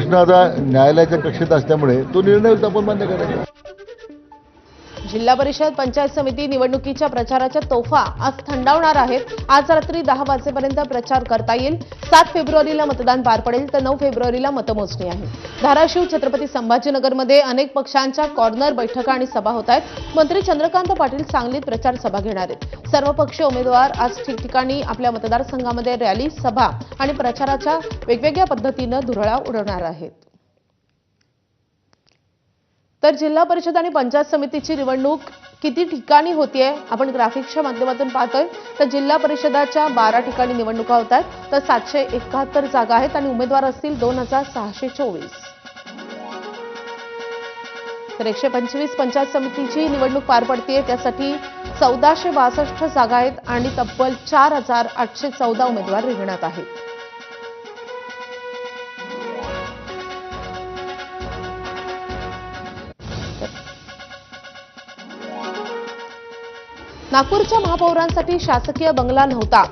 प्रश्न आता न्यायालयाच्या कक्षेत असल्यामुळे तो निर्णय आपण मान्य करायचा. जिल्हा परिषद पंचायत समिती निवडणुकीच्या प्रचाराच्या तोफा आज थंडावणार आहेत. आज रात्री 10 वाजेपर्यंत प्रचार करता येईल. 7 फेब्रुवारीला मतदान पार पडेल तर 9 फेब्रुवारीला मतमोजणी आहे. धाराशिव, छत्रपती संभाजीनगरमध्ये अनेक पक्षांच्या कॉर्नर बैठका आणि सभा होत आहेत. मंत्री चंद्रकांत पाटील सांगलीत प्रचार सभा घेणार आहेत. सर्व पक्षीय उमेदवार आज ठिकठिकाणी आपल्या मतदारसंघामध्ये रॅली, सभा आणि प्रचाराच्या वेगवेगळ्या पद्धतीनं धुरळा उडवणार आहेत. तर जिल्हा परिषद आणि पंचायत समितीची निवडणूक किती ठिकाणी होतीये आपण ग्राफिक्सच्या माध्यमातून पाहतोय. तर जिल्हा परिषदाच्या 12 ठिकाणी निवडणुका होत आहेत. तर 771 जागा आहेत आणि उमेदवार असतील 2624. तर 125 पंचायत समितीची निवडणूक पार पडतीये. त्यासाठी 1462 जागा आहेत आणि तब्बल 4814 उमेदवार रिंगणात आहेत. नागपूरच्या महापौरांसाठी शासकीय बंगला नव्हता.